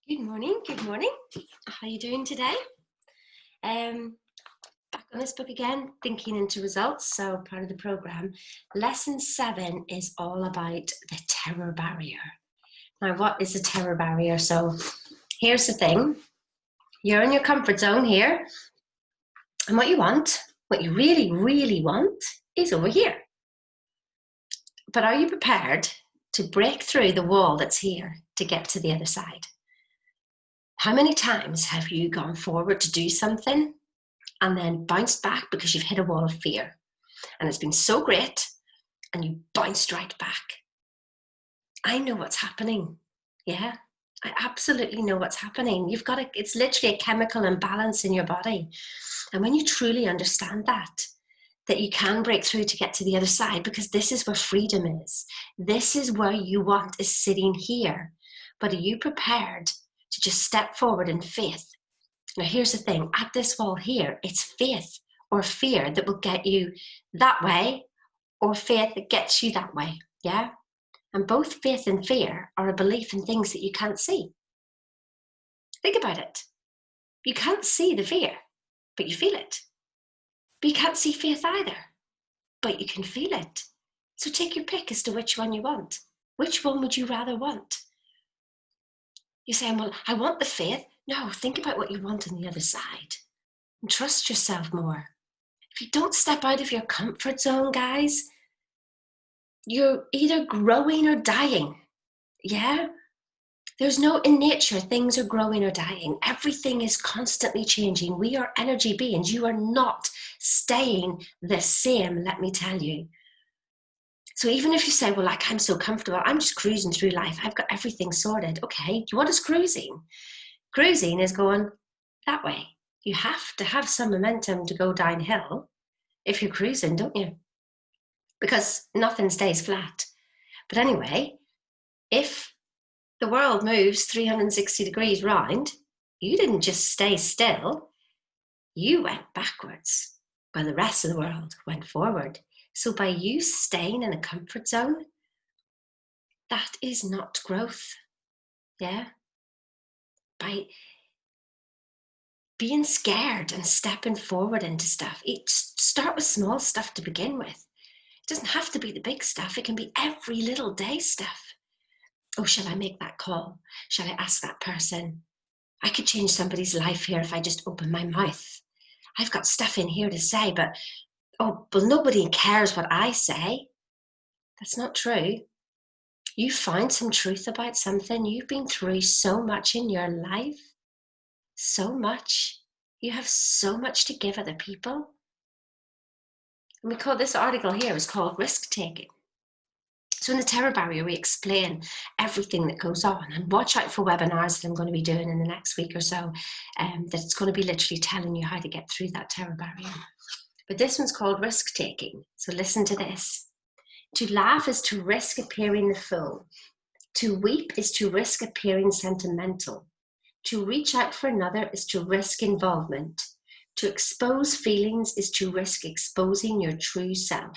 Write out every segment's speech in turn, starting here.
Good morning, good morning. How are you doing today? Back on this book again, Thinking into Results, so part of the program. Lesson 7 is all about the terror barrier. Now, what is the terror barrier? So here's the thing. You're in your comfort zone here, and what you really, really want is over here. But are you prepared to break through the wall that's here to get to the other side? How many times have you gone forward to do something and then bounced back because you've hit a wall of fear? And it's been so great, and you bounced right back. I know what's happening. Yeah, I absolutely know what's happening. It's literally a chemical imbalance in your body. And when you truly understand that you can break through to get to the other side, because this is where freedom is. This is where you want is sitting here. But are you prepared to just step forward in faith? Now, here's the thing. At this wall here, it's faith or fear that will get you that way, or faith that gets you that way. Yeah? And both faith and fear are a belief in things that you can't see. Think about it. You can't see the fear, but you feel it. But you can't see faith either, but you can feel it. So take your pick as to which one you want. Which one would you rather want? You're saying, well, I want the faith. No, think about what you want on the other side and trust yourself more. If you don't step out of your comfort zone, guys, you're either growing or dying. Yeah? There's no in nature, things are growing or dying. Everything is constantly changing. We are energy beings. You are not staying the same, let me tell you. So even if you say, well, like, I'm so comfortable, I'm just cruising through life, I've got everything sorted. Okay, what is cruising? Cruising is going that way. You have to have some momentum to go downhill if you're cruising, don't you? Because nothing stays flat. But anyway, if the world moves 360 degrees round, you didn't just stay still, you went backwards while the rest of the world went forward. So by you staying in a comfort zone, that is not growth. Yeah? By being scared and stepping forward into stuff, start with small stuff to begin with. It doesn't have to be the big stuff. It can be every little day stuff. Oh, shall I make that call? Shall I ask that person? I could change somebody's life here if I just open my mouth. I've got stuff in here to say, but, oh, well, nobody cares what I say. That's not true. You find some truth about something. You've been through so much in your life. So much. You have so much to give other people. And we call this article here is called Risk Taking. So in the terror barrier, we explain everything that goes on, and watch out for webinars that I'm going to be doing in the next week or so, that it's going to be literally telling you how to get through that terror barrier. But this one's called Risk Taking. So listen to this. To laugh is to risk appearing the fool. To weep is to risk appearing sentimental. To reach out for another is to risk involvement. To expose feelings is to risk exposing your true self.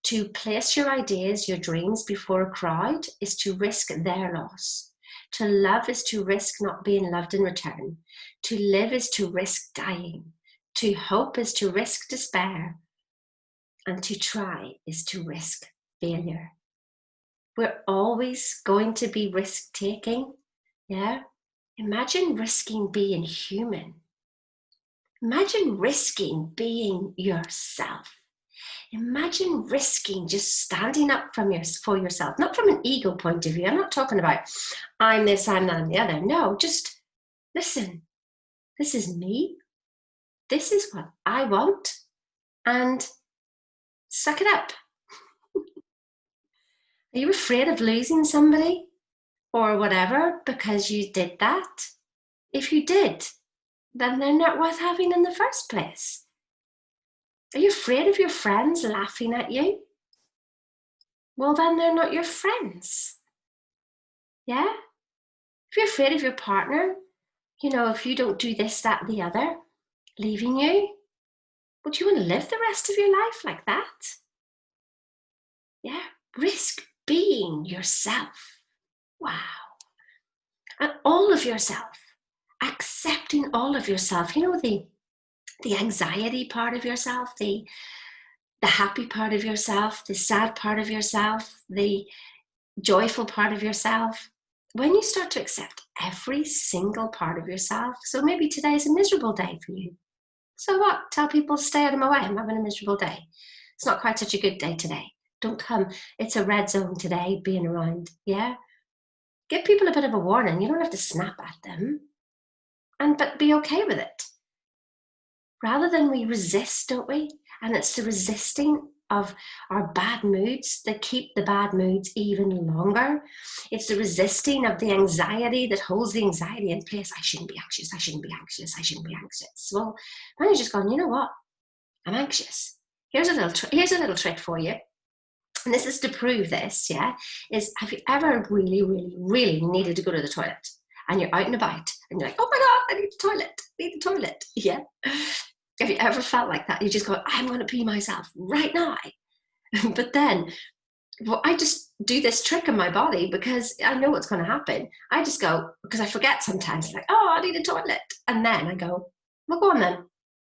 To place your ideas, your dreams before a crowd is to risk their loss. To love is to risk not being loved in return. To live is to risk dying. To hope is to risk despair. And to try is to risk failure. We're always going to be risk taking. Yeah? Imagine risking being human. Imagine risking being yourself. Imagine risking just standing up for yourself, not from an ego point of view. I'm not talking about I'm this, I'm that, I'm the other. No, just listen. This is me. This is what I want. And suck it up. Are you afraid of losing somebody or whatever because you did that? If you did, then they're not worth having in the first place. Are you afraid of your friends laughing at you? Well, then they're not your friends. Yeah? If you're afraid of your partner, if you don't do this, that, and the other, leaving you, would you want to live the rest of your life like that? Yeah? Risk being yourself. Wow. And all of of yourself, accepting all of yourself. You know, the anxiety part of yourself, the happy part of yourself, the sad part of yourself, the joyful part of yourself. When you start to accept every single part of yourself, so maybe today is a miserable day for you. So what? Tell people, stay out of my way. I'm having a miserable day. It's not quite such a good day today. Don't come. It's a red zone today being around. Yeah? Give people a bit of a warning. You don't have to snap at them. But be okay with it. Rather than we resist, don't we? And it's the resisting of our bad moods that keep the bad moods even longer. It's the resisting of the anxiety that holds the anxiety in place. I shouldn't be anxious. I shouldn't be anxious. I shouldn't be anxious. Well, then you're just going, you know what? I'm anxious. Here's a little trick for you. And this is to prove this, yeah, is have you ever really, really, really needed to go to the toilet? And you're out and about and you're like, oh my God, I need the toilet, yeah? Have you ever felt like that? You just go, I'm going to pee myself right now. But then, well, I just do this trick in my body because I know what's going to happen. I just go, because I forget sometimes, like, oh, I need a toilet. And then I go, well, go on then,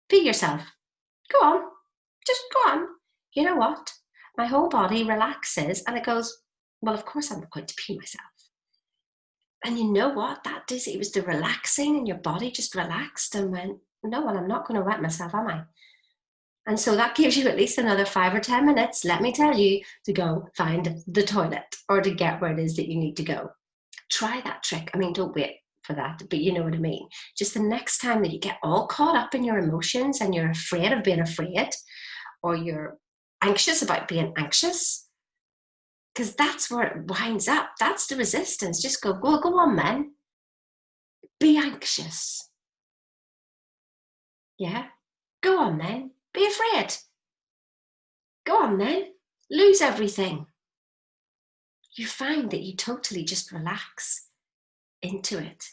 pee yourself. Go on, just go on. You know what? My whole body relaxes and it goes, well, of course I'm not going to pee myself. And you know what that is? It was the relaxing, and your body just relaxed and went, no, well, I'm not going to wet myself, am I? And so that gives you at least another 5 or 10 minutes, let me tell you, to go find the toilet or to get where it is that you need to go. Try that trick. I mean, don't wait for that, but you know what I mean. Just the next time that you get all caught up in your emotions and you're afraid of being afraid, or you're anxious about being anxious, because that's where it winds up. That's the resistance. Just go on, man. Be anxious. Yeah? Go on, then. Be afraid. Go on, then. Lose everything. You find that you totally just relax into it.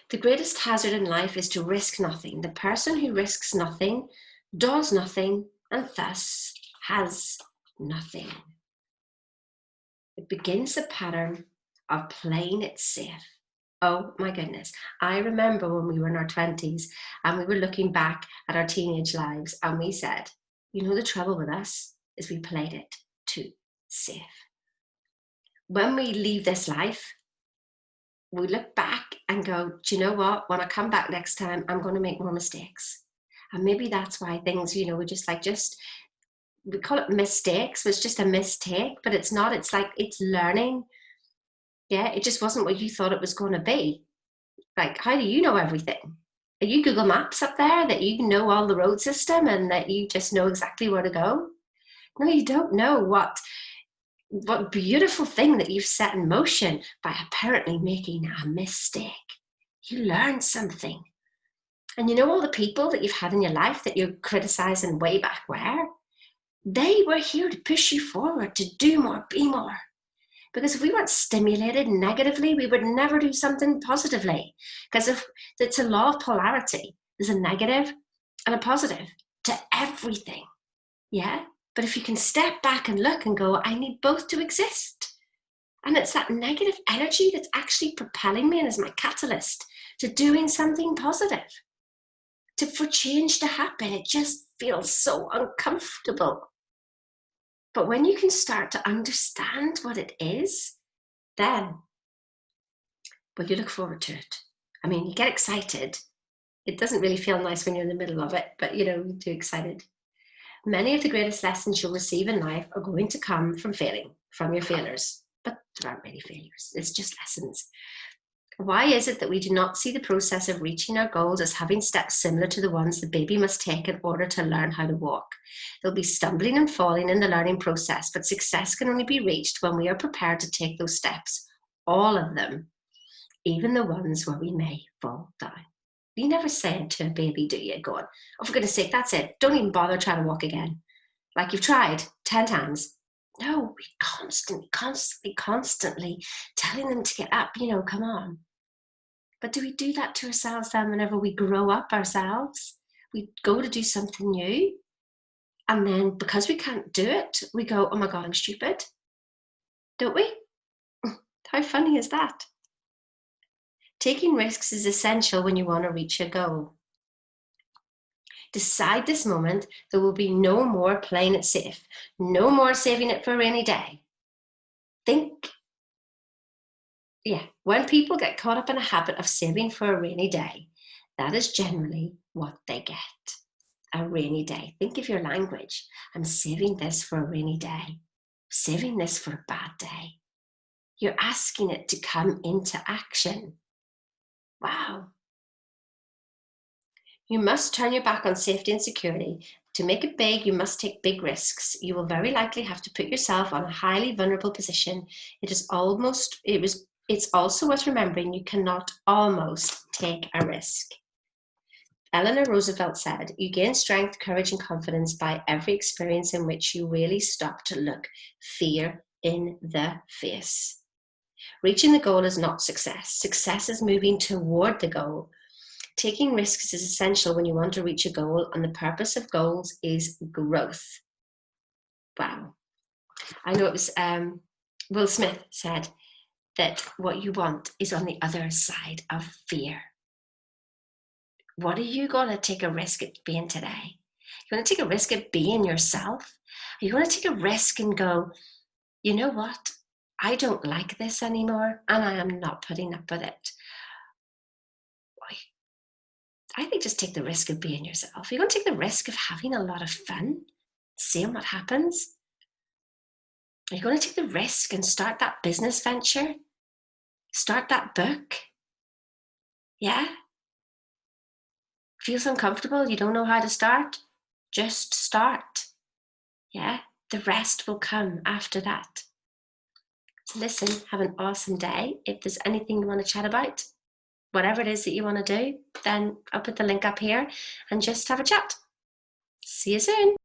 The greatest hazard in life is to risk nothing. The person who risks nothing does nothing and thus has nothing. It begins the pattern of playing it safe. Oh my goodness. I remember when we were in our 20s and we were looking back at our teenage lives and we said, you know, the trouble with us is we played it too safe. When we leave this life, we look back and go, do you know what? When I come back next time, I'm going to make more mistakes. And maybe that's why things, you know, we we call it mistakes. It's just a mistake, but it's not. It's like, it's learning. Yeah, it just wasn't what you thought it was going to be. Like, how do you know everything? Are you Google Maps up there that you know all the road system and that you just know exactly where to go? No, you don't know what beautiful thing that you've set in motion by apparently making a mistake. You learned something. And you know all the people that you've had in your life that you're criticizing way back where? They were here to push you forward, to do more, be more. Because if we weren't stimulated negatively, we would never do something positively. Because if it's a law of polarity, there's a negative and a positive to everything. Yeah? But if you can step back and look and go, I need both to exist. And it's that negative energy that's actually propelling me and is my catalyst to doing something positive, for change to happen. It just feels so uncomfortable. But when you can start to understand what it is, then, well, you look forward to it. I mean, you get excited. It doesn't really feel nice when you're in the middle of it, but you know, you do excited. Many of the greatest lessons you'll receive in life are going to come from failing, from your failures. But there aren't really failures. It's just lessons. Why is it that we do not see the process of reaching our goals as having steps similar to the ones the baby must take in order to learn how to walk? There'll be stumbling and falling in the learning process, but success can only be reached when we are prepared to take those steps, all of them, even the ones where we may fall down. You never said to a baby, do you, going, oh, for goodness sake, that's it. Don't even bother trying to walk again. Like you've tried 10 times. No, we constantly telling them to get up, you know, come on. But do we do that to ourselves then whenever we grow up ourselves? We go to do something new, and then because we can't do it, we go, oh my God, I'm stupid. Don't we? How funny is that? Taking risks is essential when you want to reach a goal. Decide this moment there will be no more playing it safe, no more saving it for a rainy day. Think, when people get caught up in a habit of saving for a rainy day, that is generally what they get. A rainy day. Think of your language. I'm saving this for a rainy day. Saving this for a bad day. You're asking it to come into action. Wow. You must turn your back on safety and security. To make it big, you must take big risks. You will very likely have to put yourself on a highly vulnerable position. It's also worth remembering you cannot almost take a risk. Eleanor Roosevelt said, "You gain strength, courage, and confidence by every experience in which you really stop to look fear in the face." Reaching the goal is not success. Success is moving toward the goal. Taking risks is essential when you want to reach a goal, and the purpose of goals is growth. Wow. I know it was Will Smith said that what you want is on the other side of fear. What are you going to take a risk at being today? You want to take a risk at being yourself? Are you going to take a risk and go, you know what? I don't like this anymore, and I am not putting up with it. I think just take the risk of being yourself. You're going to take the risk of having a lot of fun, seeing what happens. You're going to take the risk and start that business venture, start that book. Yeah? Feels uncomfortable, you don't know how to start? Just start. Yeah? The rest will come after that. So listen, have an awesome day. If there's anything you want to chat about, whatever it is that you want to do, then I'll put the link up here and just have a chat. See you soon.